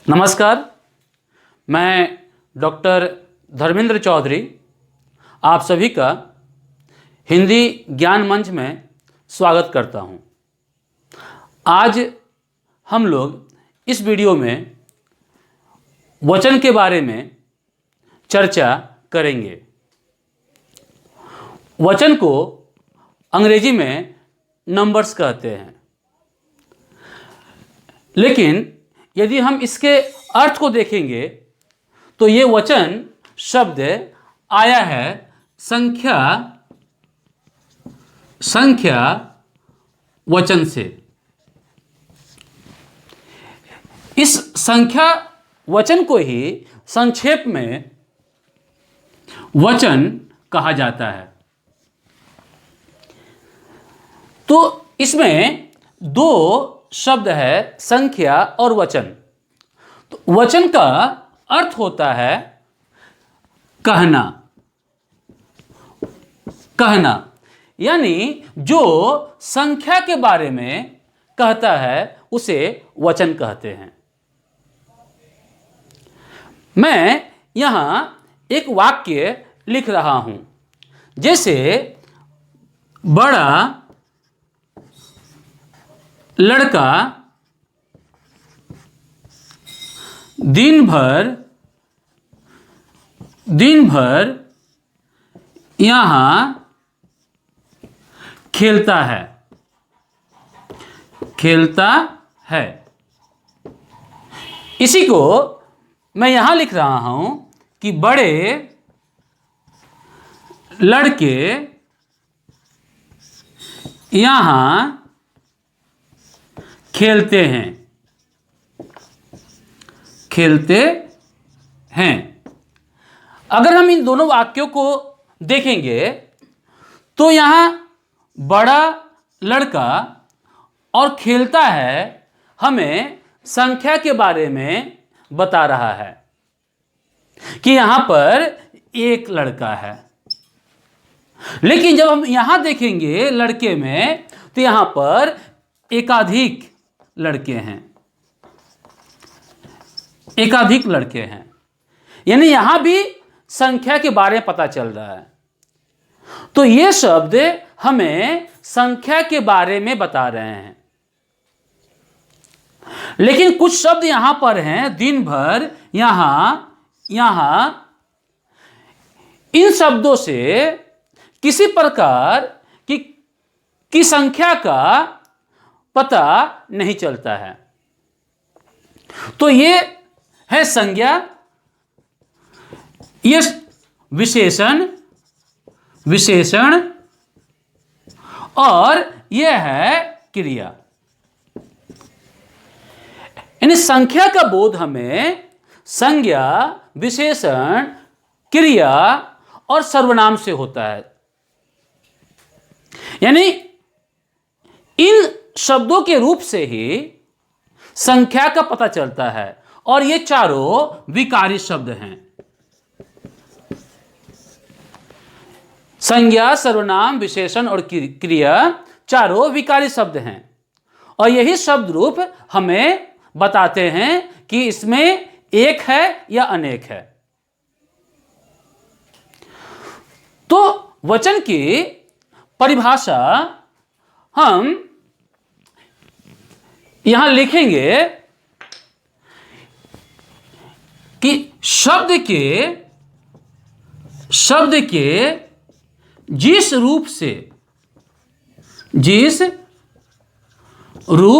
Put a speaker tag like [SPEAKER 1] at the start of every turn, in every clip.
[SPEAKER 1] नमस्कार, मैं डॉक्टर धर्मेंद्र चौधरी आप सभी का हिंदी ज्ञान मंच में स्वागत करता हूं। आज हम लोग इस वीडियो में वचन के बारे में चर्चा करेंगे। वचन को अंग्रेजी में नंबर्स कहते हैं, लेकिन यदि हम इसके अर्थ को देखेंगे तो ये वचन शब्द आया है संख्या वचन से। इस संख्या वचन को ही संक्षेप में वचन कहा जाता है। तो इसमें दो शब्द है, संख्या और वचन। तो वचन का अर्थ होता है कहना, यानी जो संख्या के बारे में कहता है उसे वचन कहते हैं। मैं यहां एक वाक्य लिख रहा हूं, जैसे बड़ा लड़का दिन भर यहां खेलता है। इसी को मैं यहां लिख रहा हूं कि बड़े लड़के यहां खेलते हैं। अगर हम इन दोनों वाक्यों को देखेंगे तो यहां बड़ा लड़का और खेलता है हमें संख्या के बारे में बता रहा है कि यहां पर एक लड़का है। लेकिन जब हम यहां देखेंगे लड़के में तो यहां पर एकाधिक लड़के हैं, यानी यहां भी संख्या के बारे में पता चल रहा है। तो ये शब्द हमें संख्या के बारे में बता रहे हैं। लेकिन कुछ शब्द यहां पर हैं, दिन भर, यहां, इन शब्दों से किसी प्रकार की संख्या का पता नहीं चलता है। तो ये है संज्ञा, ये विशेषण और यह है क्रिया। यानी संख्या का बोध हमें संज्ञा, विशेषण, क्रिया और सर्वनाम से होता है। यानी इन शब्दों के रूप से ही संख्या का पता चलता है, और ये चारों विकारी शब्द हैं। संज्ञा, सर्वनाम, विशेषण और क्रिया चारों विकारी शब्द हैं, और यही शब्द रूप हमें बताते हैं कि इसमें एक है या अनेक है। तो वचन की परिभाषा हम यहां लिखेंगे कि शब्द के जिस रूप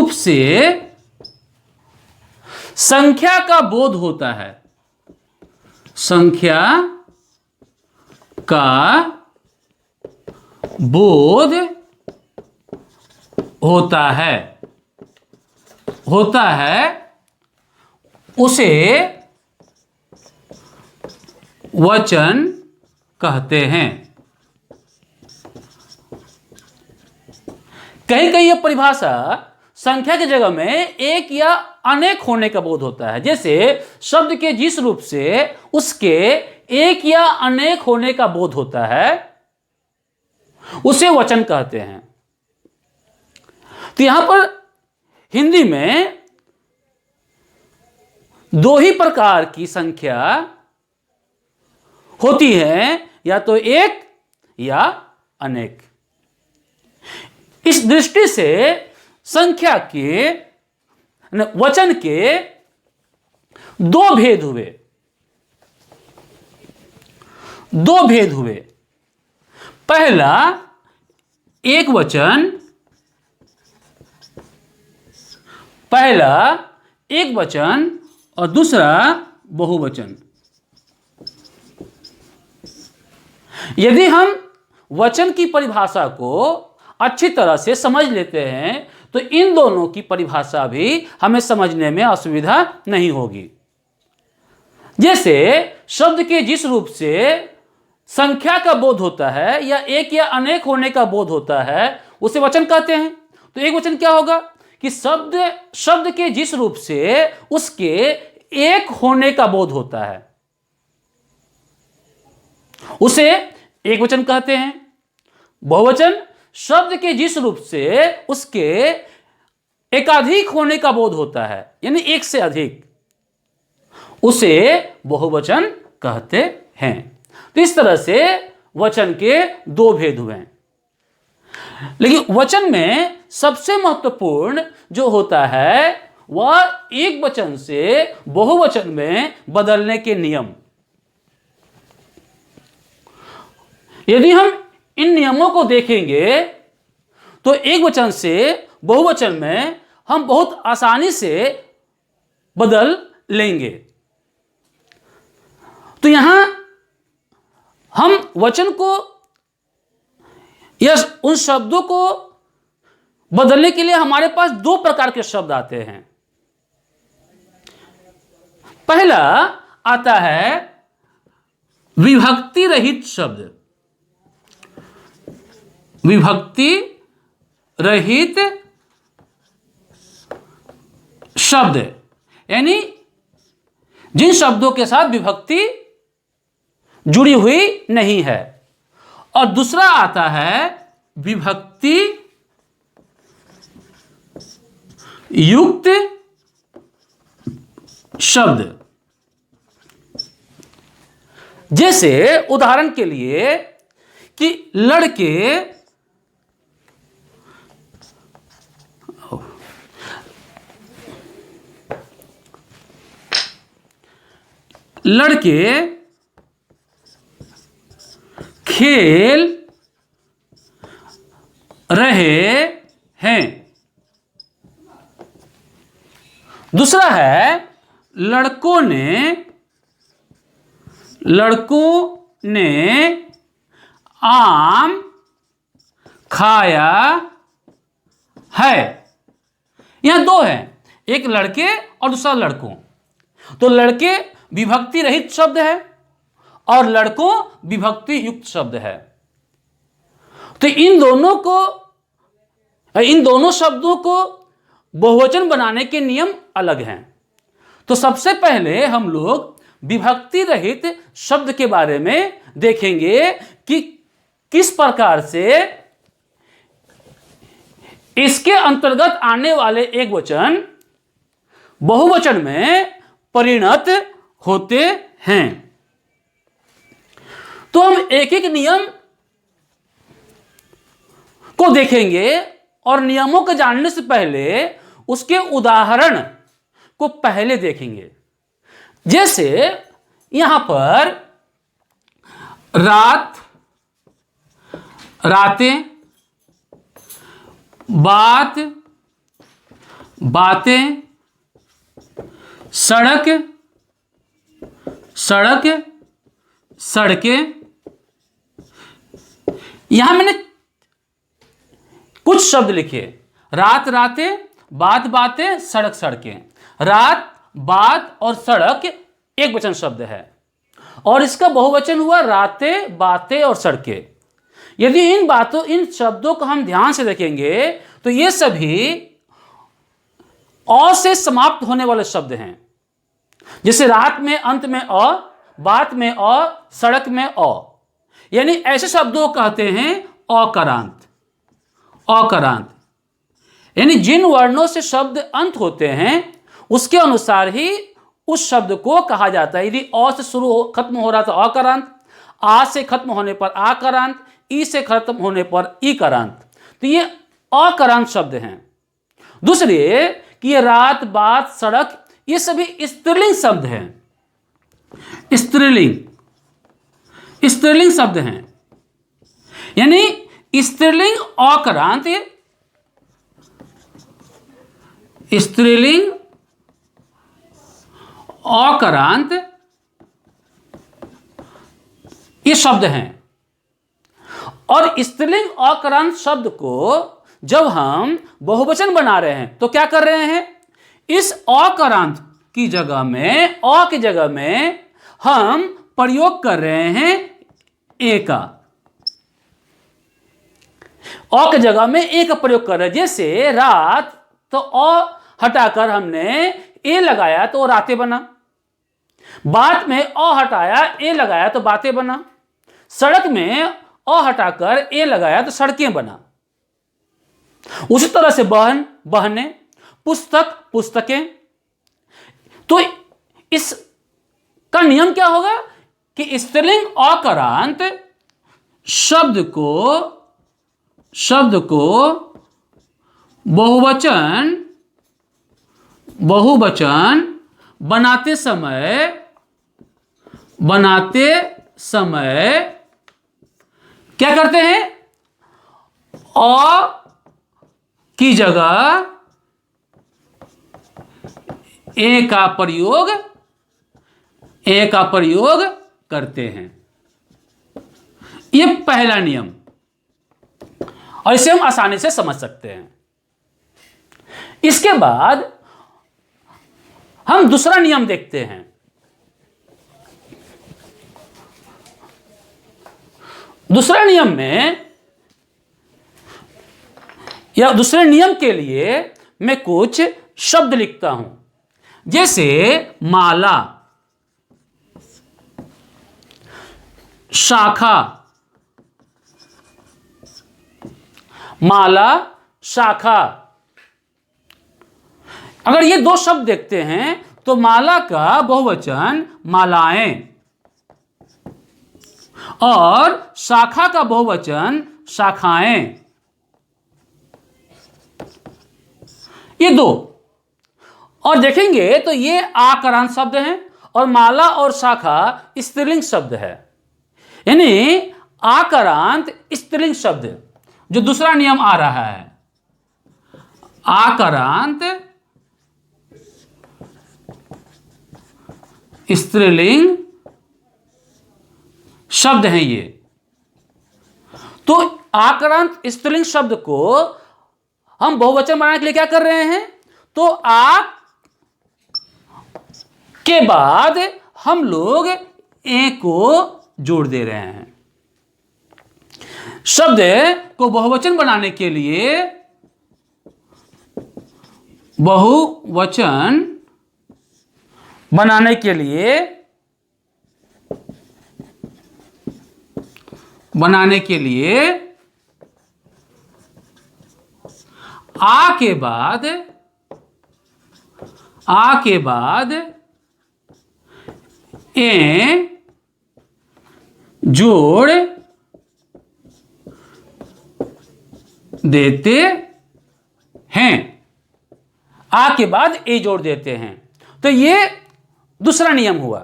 [SPEAKER 1] से संख्या का बोध होता है, संख्या का बोध होता है उसे वचन कहते हैं। कहीं कहीं यह परिभाषा संख्या की जगह में एक या अनेक होने का बोध होता है। जैसे शब्द के जिस रूप से उसके एक या अनेक होने का बोध होता है उसे वचन कहते हैं। तो यहां पर हिंदी में दो ही प्रकार की संख्या होती है, या तो एक या अनेक। इस दृष्टि से संख्या के, वचन के दो भेद हुए, दो भेद हुए। पहला एक वचन, पहला एक वचन और दूसरा बहुवचन। यदि हम वचन की परिभाषा को अच्छी तरह से समझ लेते हैं तो इन दोनों की परिभाषा भी हमें समझने में असुविधा नहीं होगी। जैसे शब्द के जिस रूप से संख्या का बोध होता है या एक या अनेक होने का बोध होता है उसे वचन कहते हैं। तो एक वचन क्या होगा कि शब्द के जिस रूप से उसके एक होने का बोध होता है उसे एक वचन कहते हैं। बहुवचन शब्द के जिस रूप से उसके एकाधिक होने का बोध होता है, यानी एक से अधिक, उसे बहुवचन कहते हैं। तो इस तरह से वचन के दो भेद हुए हैं। लेकिन वचन में सबसे महत्वपूर्ण जो होता है वह एक वचन से बहुवचन में बदलने के नियम। यदि हम इन नियमों को देखेंगे तो एक वचन से बहुवचन में हम बहुत आसानी से बदल लेंगे। तो यहां हम वचन को या उन शब्दों को बदलने के लिए हमारे पास दो प्रकार के शब्द आते हैं। पहला आता है विभक्ति रहित शब्द। विभक्ति रहित शब्द यानी जिन शब्दों के साथ विभक्ति जुड़ी हुई नहीं है। और दूसरा आता है विभक्ति युक्त शब्द। जैसे उदाहरण के लिए कि लड़के, लड़के खेल रहे हैं। दूसरा है लड़कों ने आम खाया है। यहां दो हैं, एक लड़के और दूसरा लड़कों। तो लड़के विभक्ति रहित शब्द है और लड़कों विभक्ति युक्त शब्द है। तो इन दोनों शब्दों को बहुवचन बनाने के नियम अलग हैं। तो सबसे पहले हम लोग विभक्ति रहित शब्द के बारे में देखेंगे कि किस प्रकार से इसके अंतर्गत आने वाले एक वचन बहुवचन में परिणत होते हैं। तो हम एक एक नियम को देखेंगे और नियमों को जानने से पहले उसके उदाहरण को पहले देखेंगे। जैसे यहां पर रात, रातें, बात, बातें, सड़क, सड़क, सड़कें। यहां मैंने कुछ शब्द लिखे, रात, रातें, बात, बातें, सड़क, सड़कें। रात, बात और सड़क एक वचन शब्द है और इसका बहुवचन हुआ रातें, बातें और सड़कें। यदि इन शब्दों को हम ध्यान से देखेंगे तो ये सभी अ से समाप्त होने वाले शब्द हैं। जैसे रात में अंत में अ, बात में अ, सड़क में अ, यानी ऐसे शब्दों को कहते हैं अकारांत। अकारांत यानी जिन वर्णों से शब्द अंत होते हैं उसके अनुसार ही उस शब्द को कहा जाता है। यदि अ से खत्म हो रहा तो अकारांत, आ से खत्म होने पर आकारांत, ई से खत्म होने पर ईकारांत। तो ये अकारांत शब्द हैं। दूसरे कि ये रात, बात, सड़क, ये सभी स्त्रीलिंग शब्द हैं। स्त्रीलिंग शब्द हैं, यानी स्त्रीलिंग अकारांत, स्त्रीलिंग अकारांत ये शब्द हैं। और स्त्रीलिंग अकारांत शब्द को जब हम बहुवचन बना रहे हैं तो क्या कर रहे हैं, इस अकारांत की जगह में, अ की जगह में हम प्रयोग कर रहे हैं ए का। अ की जगह में ए का प्रयोग कर रहे हैं। जैसे रात, तो अ हटाकर हमने ए लगाया तो रातें बना। बात में अ हटाया ए लगाया तो बातें बना। सड़क में अ हटाकर ए लगाया तो सड़कें बना। उसी तरह से बहन, बहनें, पुस्तक, पुस्तकें। तो इसका नियम क्या होगा कि स्त्रीलिंग अकारांत शब्द को बहुवचन बनाते समय क्या करते हैं, अ की जगह ए का प्रयोग करते हैं। यह पहला नियम, और इसे हम आसानी से समझ सकते हैं। इसके बाद हम दूसरा नियम देखते हैं। दूसरे नियम में, या दूसरे नियम के लिए मैं कुछ शब्द लिखता हूं। जैसे माला, शाखा, माला, शाखा। अगर ये दो शब्द देखते हैं तो माला का बहुवचन मालाएं और शाखा का बहुवचन शाखाएं। ये दो, और देखेंगे तो ये आकारांत शब्द हैं और माला और शाखा स्त्रीलिंग शब्द है। यानी आकारांत स्त्रीलिंग शब्द जो दूसरा नियम आ रहा है, आकारांत स्त्रीलिंग शब्द हैं ये। तो आकारांत स्त्रीलिंग शब्द को हम बहुवचन बनाने के लिए क्या कर रहे हैं, तो आ के बाद हम लोग ए को जोड़ दे रहे हैं। शब्द को बहुवचन बनाने के लिए, बहुवचन बनाने के लिए आ के बाद ए जोड़ देते हैं। आ के बाद ए जोड़ देते हैं। तो ये दूसरा नियम हुआ।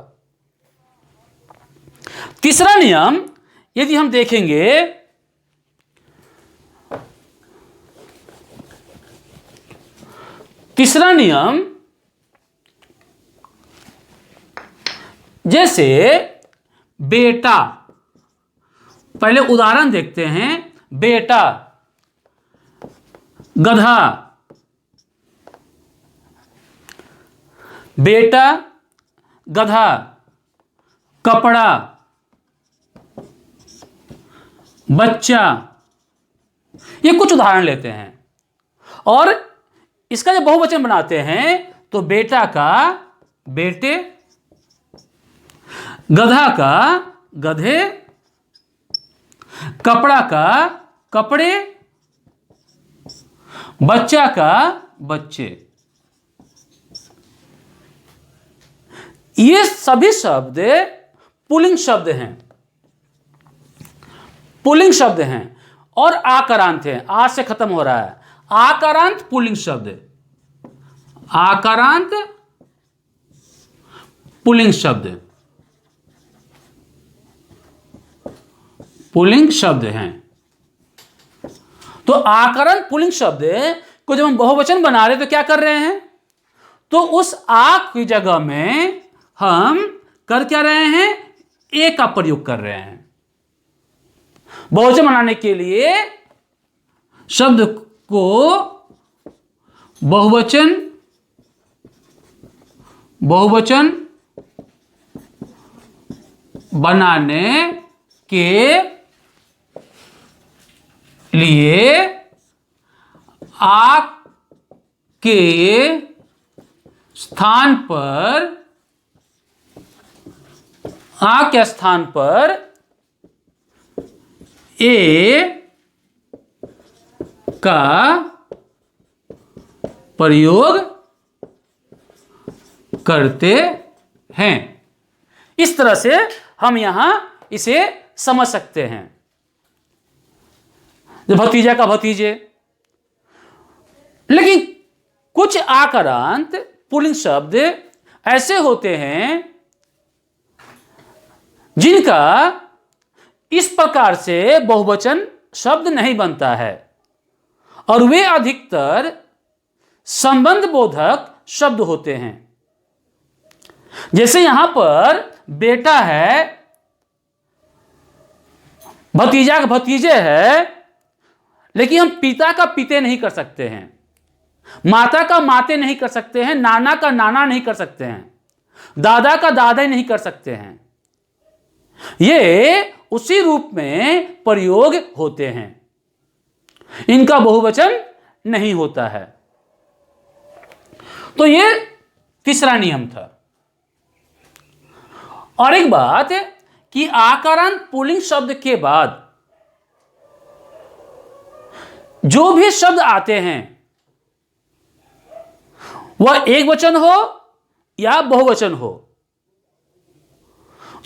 [SPEAKER 1] तीसरा नियम यदि हम देखेंगे, तीसरा नियम जैसे बेटा, पहले उदाहरण देखते हैं। बेटा, गधा, बेटा, गधा, कपड़ा, बच्चा। ये कुछ उदाहरण लेते हैं और इसका जब बहुवचन बनाते हैं तो बेटा का बेटे, गधा का गधे, कपड़ा का कपड़े, बच्चा का बच्चे। ये सभी शब्द पुल्लिंग शब्द हैं, पुल्लिंग शब्द हैं और आकारांत हैं। आ से खत्म हो रहा है। आकारांत पुल्लिंग शब्द, आकारांत पुल्लिंग शब्द, पुल्लिंग शब्द हैं। तो आकारांत पुल्लिंग शब्द को जब हम बहुवचन बना रहे तो क्या कर रहे हैं, तो उस आ की जगह में हम कर क्या रहे हैं, ए का प्रयोग कर रहे हैं। बहुवचन बनाने के लिए शब्द को बहुवचन बनाने के लिए आ के स्थान पर, आ के स्थान पर ए का प्रयोग करते हैं। इस तरह से हम यहां इसे समझ सकते हैं। भतीजा का भतीजे। लेकिन कुछ आकारांत पुल्लिंग शब्द ऐसे होते हैं जिनका इस प्रकार से बहुवचन शब्द नहीं बनता है और वे अधिकतर संबंध बोधक शब्द होते हैं। जैसे यहां पर बेटा है, भतीजा का भतीजे है, लेकिन हम पिता का पिते नहीं कर सकते हैं, माता का माते नहीं कर सकते हैं, नाना का नाना नहीं कर सकते हैं, दादा का दादा नहीं कर सकते हैं। ये उसी रूप में प्रयोग होते हैं, इनका बहुवचन नहीं होता है। तो ये तीसरा नियम था। और एक बात कि आकारांत पुल्लिंग शब्द के बाद जो भी शब्द आते हैं वह एक वचन हो या बहुवचन हो,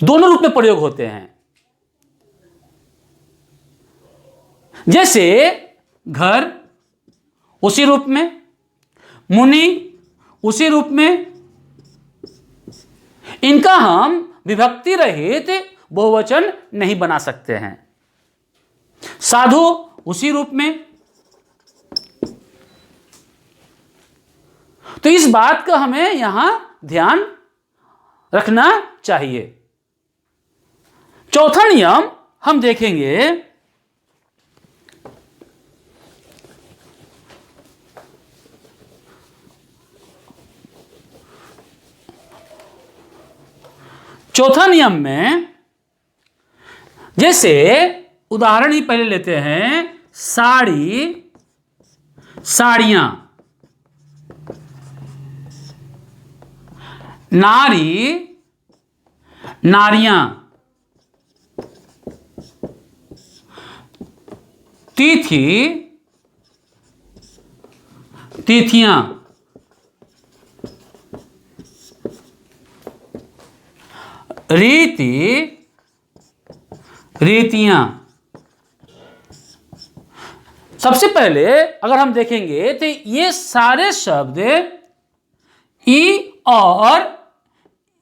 [SPEAKER 1] दोनों रूप में प्रयोग होते हैं। जैसे घर उसी रूप में, मुनि उसी रूप में, इनका हम विभक्ति रहित बहुवचन नहीं बना सकते हैं। साधु उसी रूप में। तो इस बात का हमें यहां ध्यान रखना चाहिए। चौथा नियम हम देखेंगे, चौथा नियम में जैसे उदाहरण ही पहले लेते हैं, साड़ी साड़ियां, नारी नारियां, तिथि तिथियां, रीति रीतियां। सबसे पहले अगर हम देखेंगे तो ये सारे शब्द ई और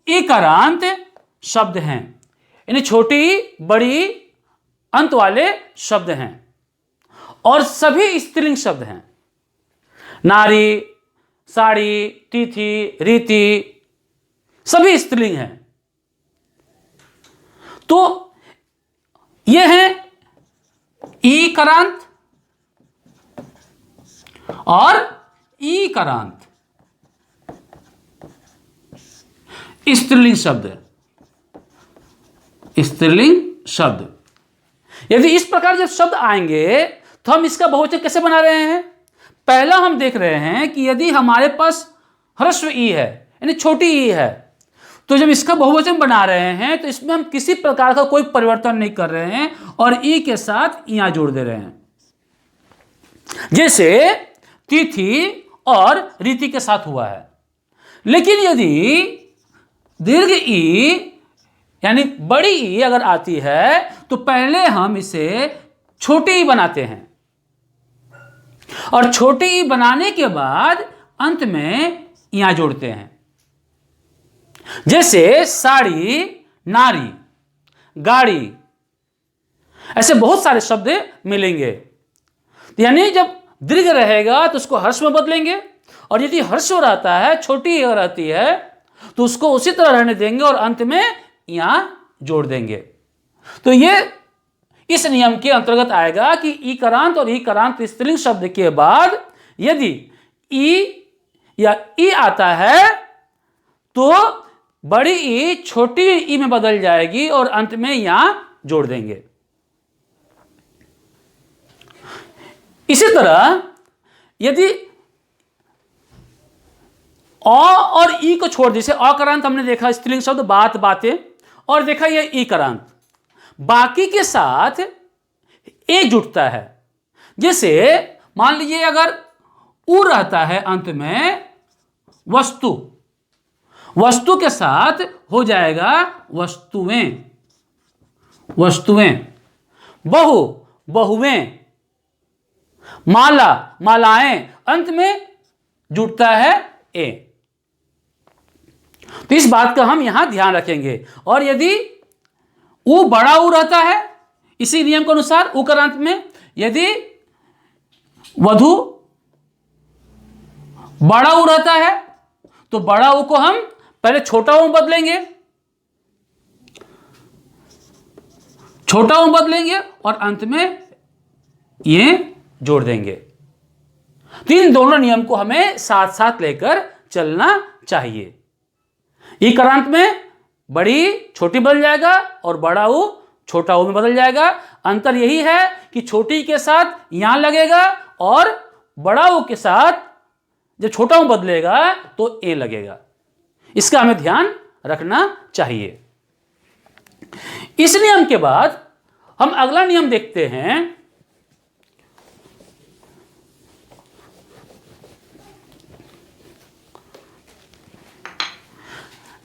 [SPEAKER 1] इकारांत शब्द हैं, यानी छोटी बड़ी अंत वाले शब्द हैं और सभी स्त्रीलिंग शब्द हैं। नारी, साड़ी, तिथि, रीति सभी स्त्रीलिंग हैं। तो ये है ईकारांत और ईकारांत स्त्रीलिंग शब्द, स्त्रीलिंग शब्द। यदि इस प्रकार जब शब्द आएंगे तो हम इसका बहुवचन कैसे बना रहे हैं? पहला हम देख रहे हैं कि यदि हमारे पास ह्रस्व ई है, यानी छोटी ई है, तो जब इसका बहुवचन बना रहे हैं तो इसमें हम किसी प्रकार का कोई परिवर्तन नहीं कर रहे हैं और ई के साथ इया जोड़ दे रहे हैं। जैसे तिथि और रीति के साथ हुआ है। लेकिन यदि दीर्घ ई यानी बड़ी ई अगर आती है तो पहले हम इसे छोटी ई बनाते हैं और छोटी ई बनाने के बाद अंत में या जोड़ते हैं। जैसे साड़ी, नारी, गाड़ी, ऐसे बहुत सारे शब्द मिलेंगे। यानी जब दीर्घ रहेगा तो उसको हर्ष में बदलेंगे और यदि हर्ष रहता है, छोटी अगर रहती है तो उसको उसी तरह रहने देंगे और अंत में यहां जोड़ देंगे। तो ये इस नियम के अंतर्गत आएगा कि ईकारांत और ईकारांत स्त्रीलिंग शब्द के बाद यदि ई या ई आता है तो बड़ी ई छोटी ई में बदल जाएगी और अंत में यहां जोड़ देंगे। इसी तरह यदि अ और ई को छोड़, जैसे अकारांत हमने देखा स्त्रीलिंग शब्द बात, बातें, और देखा यह ईकारांत, बाकी के साथ ए जुड़ता है। जैसे मान लीजिए अगर उ रहता है अंत में वस्तु, वस्तु के साथ हो जाएगा वस्तुएं, वस्तुएं, बहु, बहुएं, माला, मालाएं, अंत में जुड़ता है ए। तो इस बात का हम यहां ध्यान रखेंगे। और यदि उ बड़ा उ रहता है इसी नियम के अनुसार उकारांत में, यदि वधु बड़ा उ रहता है तो बड़ा उ को हम पहले छोटा उ बदलेंगे, छोटा उ बदलेंगे और अंत में ये जोड़ देंगे। तो इन दोनों नियम को हमें साथ साथ लेकर चलना चाहिए। ईकारांत में बड़ी छोटी बदल जाएगा और बड़ा उ छोटा उ में बदल जाएगा। अंतर यही है कि छोटी के साथ यहां लगेगा और बड़ा उ के साथ जब छोटा उ बदलेगा तो ए लगेगा। इसका हमें ध्यान रखना चाहिए। इस नियम के बाद हम अगला नियम देखते हैं।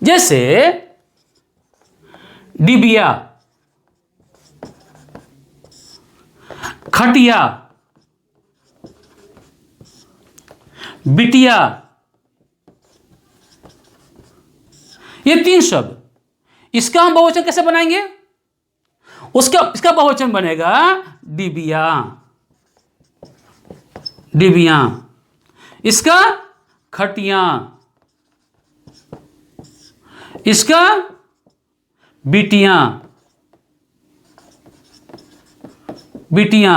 [SPEAKER 1] जैसे डिबिया, खटिया, बिटिया, ये तीन शब्द, इसका हम बहुवचन कैसे बनाएंगे? इसका बहुवचन बनेगा डिबिया, डिबिया, इसका खटिया, इसका बिटियां, बिटियां।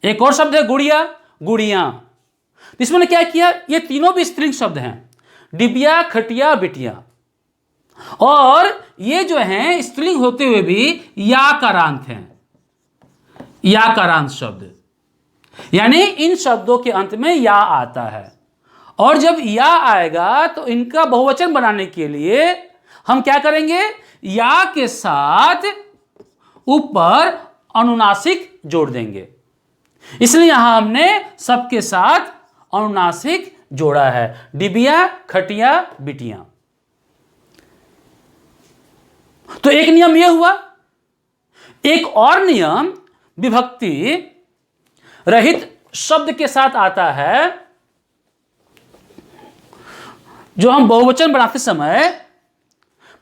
[SPEAKER 1] एक और शब्द है गुड़िया, गुड़ियां। इसमें क्या किया, ये तीनों भी स्त्रीलिंग शब्द हैं, डिबिया, खटिया, बिटिया। और ये जो हैं स्त्रीलिंग होते हुए भी याकारांत हैं, याकारांत शब्द, यानी इन शब्दों के अंत में या आता है। और जब या आएगा तो इनका बहुवचन बनाने के लिए हम क्या करेंगे, या के साथ ऊपर अनुनासिक जोड़ देंगे। इसलिए यहां हमने सबके साथ अनुनासिक जोड़ा है, डिबिया, खटिया, बिटिया। तो एक नियम यह हुआ। एक और नियम विभक्ति रहित शब्द के साथ आता है, जो हम बहुवचन बनाते समय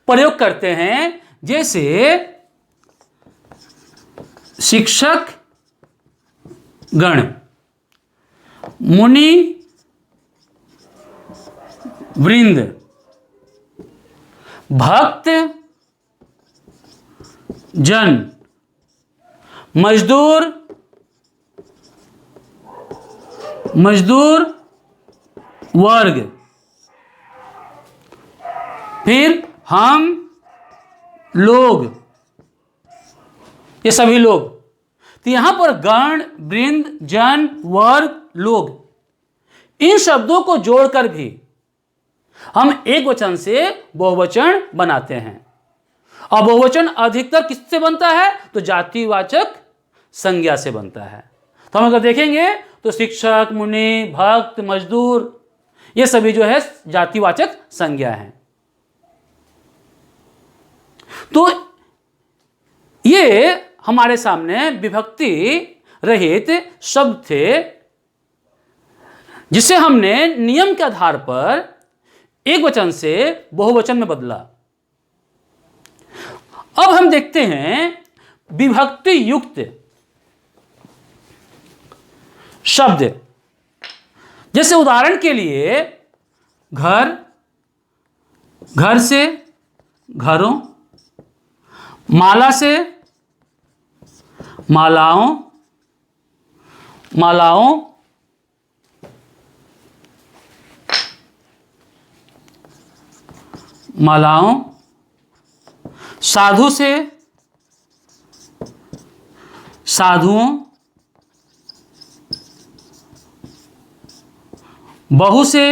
[SPEAKER 1] प्रयोग करते हैं। जैसे शिक्षक गण, मुनि वृंद, भक्त जन, मजदूर, मजदूर वर्ग, फिर हम लोग, ये सभी लोग। तो यहां पर गण, वृंद, जन, वर्ग, लोग, इन शब्दों को जोड़कर भी हम एक वचन से बहुवचन बनाते हैं। और बहुवचन अधिकतर किससे बनता है, तो जातिवाचक संज्ञा से बनता है। तो हम अगर देखेंगे तो शिक्षक, मुनि, भक्त, मजदूर, ये सभी जो है जातिवाचक संज्ञा हैं। तो ये हमारे सामने विभक्ति रहित शब्द थे जिसे हमने नियम के आधार पर एक वचन से बहुवचन में बदला। अब हम देखते हैं विभक्ति युक्त शब्द। जैसे उदाहरण के लिए घर, घर से घरों, माला से मालाओं, मालाओं, मालाओं, साधु से साधुओं, बहू से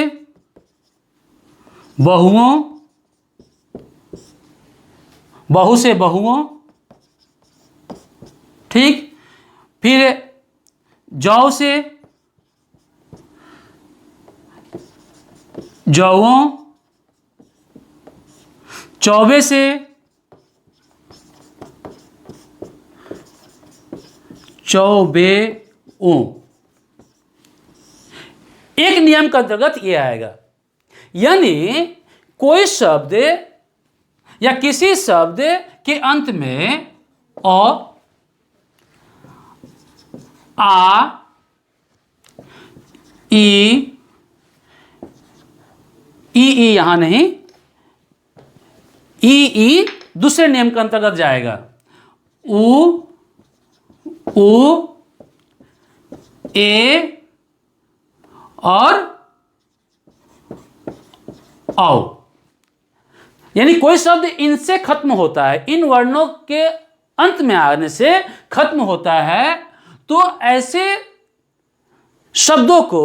[SPEAKER 1] बहुओं, बहू से बहुओं, ठीक। फिर जौ से जौओं, चौबे से चौबेओं। एक नियम के अंतर्गत ये आएगा, यानी कोई शब्द या किसी शब्द के अंत में अ, आ, ई यहां नहीं, ई दूसरे नियम के अंतर्गत जाएगा। उ, ए और औ, यानी कोई शब्द इनसे खत्म होता है, इन वर्णों के अंत में आने से खत्म होता है, तो ऐसे शब्दों को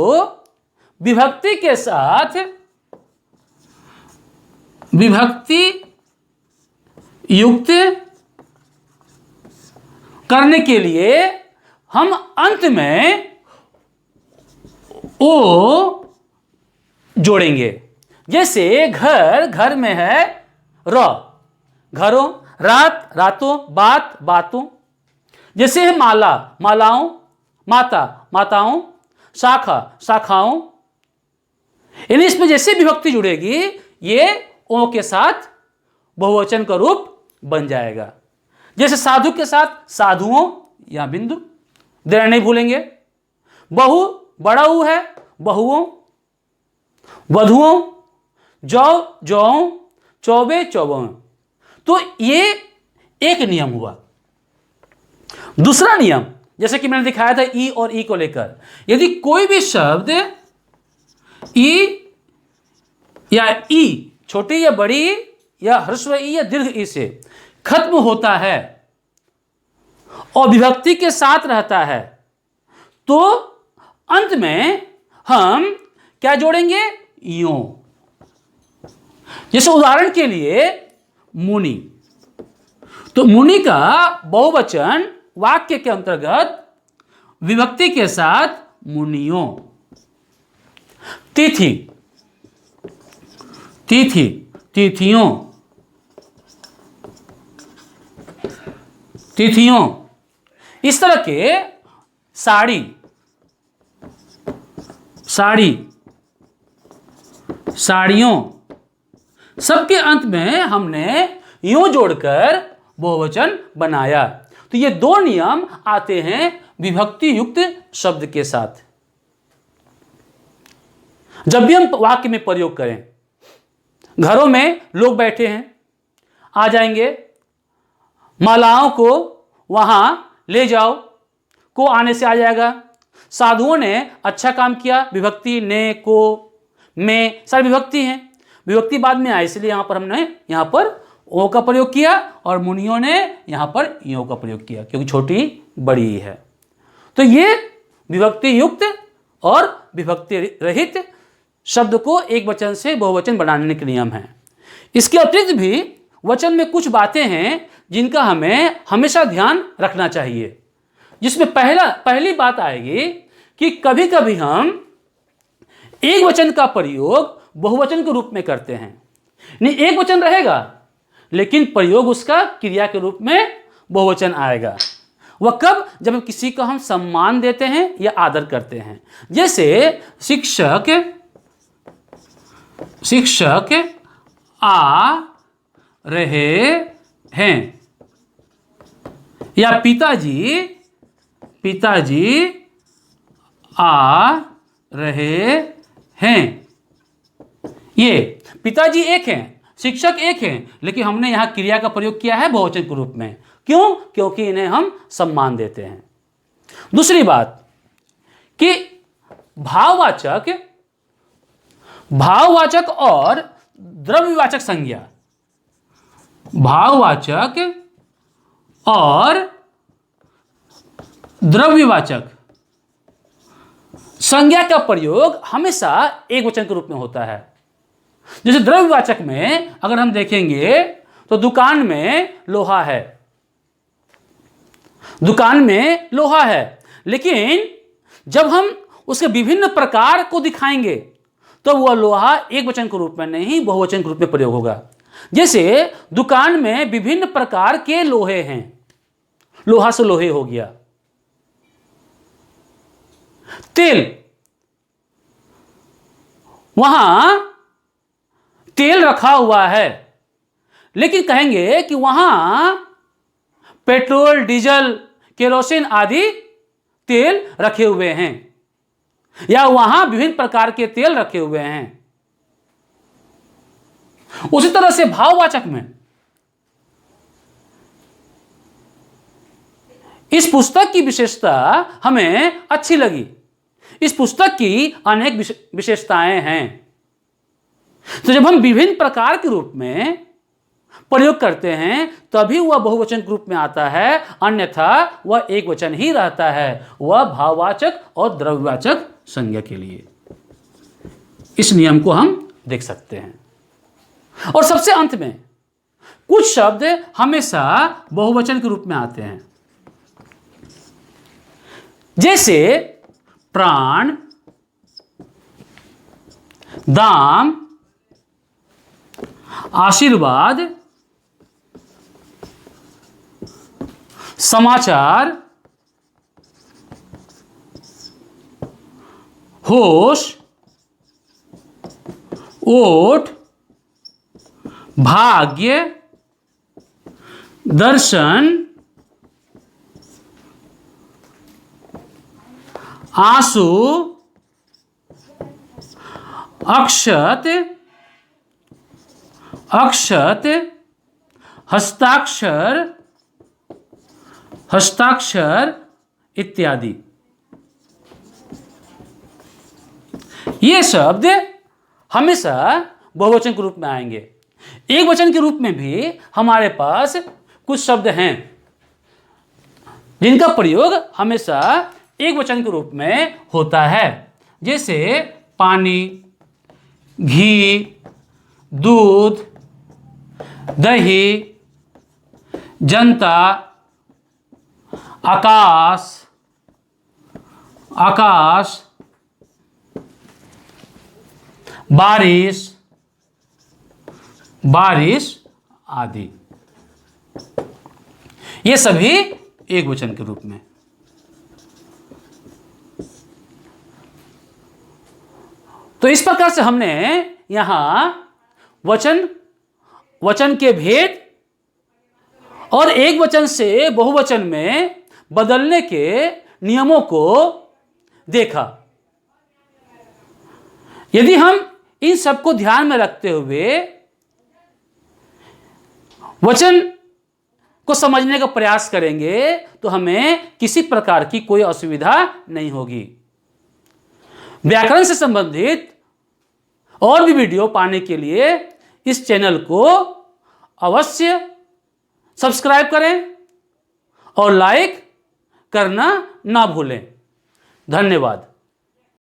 [SPEAKER 1] विभक्ति के साथ विभक्ति युक्त करने के लिए हम अंत में ओ जोड़ेंगे। जैसे घर, घर में है र, घरों, रात, रातों, बात, बातों। जैसे है माला, मालाओं, माता, माताओं, शाखा, शाखाओं। यानी इसमें जैसे विभक्ति जुड़ेगी ये ओ के साथ बहुवचन का रूप बन जाएगा। जैसे साधु के साथ साधुओं, यहां बिंदु देना नहीं भूलेंगे। बहु, बड़ा ऊ है, बहुओं, वधुओं, जौ, जौओं, चौबे, चौबों। तो ये एक नियम हुआ। दूसरा नियम, जैसे कि मैंने दिखाया था ई और ई को लेकर, यदि कोई भी शब्द ई या ई, छोटी या बड़ी या ह्रस्व ई या दीर्घ ई से खत्म होता है और विभक्ति के साथ रहता है, तो अंत में हम क्या जोड़ेंगे? यों। जैसे उदाहरण के लिए मुनि, तो मुनि का बहुवचन वाक्य के अंतर्गत विभक्ति के साथ मुनियों। तिथि, तिथि, तिथियों, तिथियों। इस तरह के साड़ी, साड़ी, साड़ियों, सबके अंत में हमने यूं जोड़कर बहुवचन बनाया। तो ये दो नियम आते हैं विभक्ति युक्त शब्द के साथ। जब भी हम वाक्य में प्रयोग करें, घरों में लोग बैठे हैं, आ जाएंगे, मालाओं को वहां ले जाओ, को आने से आ जाएगा। साधुओं ने अच्छा काम किया, विभक्ति ने, को, में, सारी विभक्ति हैं। विभक्ति बाद में आई, इसलिए यहां पर हमने यहां पर ओ का प्रयोग किया और मुनियों ने यहां पर यो का प्रयोग किया, क्योंकि छोटी बड़ी है। तो ये विभक्ति युक्त और विभक्ति रहित शब्द को एक वचन से बहुवचन बनाने के नियम है। इसके अतिरिक्त भी वचन में कुछ बातें हैं जिनका हमें हमेशा ध्यान रखना चाहिए, जिसमें पहली बात आएगी कि कभी कभी हम एक वचन का प्रयोग बहुवचन के रूप में करते हैं। नहीं, एक वचन रहेगा लेकिन प्रयोग उसका क्रिया के रूप में बहुवचन आएगा। वह कब? जब हम किसी को हम सम्मान देते हैं या आदर करते हैं। जैसे शिक्षक आ रहे हैं, या पिताजी आ रहे हैं। ये पिताजी एक हैं, शिक्षक एक हैं, लेकिन हमने यहां क्रिया का प्रयोग किया है बहुवचन के रूप में। क्यों? क्योंकि इन्हें हम सम्मान देते हैं। दूसरी बात कि भाववाचक और द्रव्यवाचक संज्ञा, भाववाचक और द्रव्यवाचक संज्ञा का प्रयोग हमेशा एक वचन के रूप में होता है। जैसे द्रव्यवाचक में अगर हम देखेंगे तो दुकान में लोहा है, दुकान में लोहा है, लेकिन जब हम उसके विभिन्न प्रकार को दिखाएंगे तो वह लोहा एक वचन के रूप में नहीं बहुवचन के रूप में प्रयोग होगा। जैसे दुकान में विभिन्न प्रकार के लोहे हैं, लोहा से लोहे हो गया। तेल, वहां तेल रखा हुआ है, लेकिन कहेंगे कि वहां पेट्रोल, डीजल, केरोसिन आदि तेल रखे हुए हैं, या वहां विभिन्न प्रकार के तेल रखे हुए हैं। उसी तरह से भाववाचक में इस पुस्तक की विशेषता हमें अच्छी लगी। इस पुस्तक की अनेक विशेषताएं हैं, तो जब हम विभिन्न प्रकार के रूप में प्रयोग करते हैं तभी वह बहुवचन के रूप में आता है, अन्यथा वह एक वचन ही रहता है। वह भाववाचक और द्रव्यवाचक संज्ञा के लिए। इस नियम को हम देख सकते हैं। और सबसे अंत में कुछ शब्द हमेशा बहुवचन के रूप में आते हैं, जैसे प्राण, दाम, आशीर्वाद, समाचार, होश, ओठ, भाग्य, दर्शन, आंसू, अक्षत, हस्ताक्षर इत्यादि। ये शब्द हमेशा बहुवचन के रूप में आएंगे। एक वचन के रूप में भी हमारे पास कुछ शब्द हैं जिनका प्रयोग हमेशा एक वचन के रूप में होता है, जैसे पानी, घी, दूध, दही, जनता, आकाश, बारिश आदि। ये सभी एक वचन के रूप में। तो इस प्रकार से हमने यहां वचन के भेद और एक वचन से बहुवचन में बदलने के नियमों को देखा। यदि हम इन सबको ध्यान में रखते हुए वचन को समझने का प्रयास करेंगे तो हमें किसी प्रकार की कोई असुविधा नहीं होगी। व्याकरण से संबंधित और भी वीडियो पाने के लिए इस चैनल को अवश्य सब्सक्राइब करें और लाइक करना ना भूलें। धन्यवाद।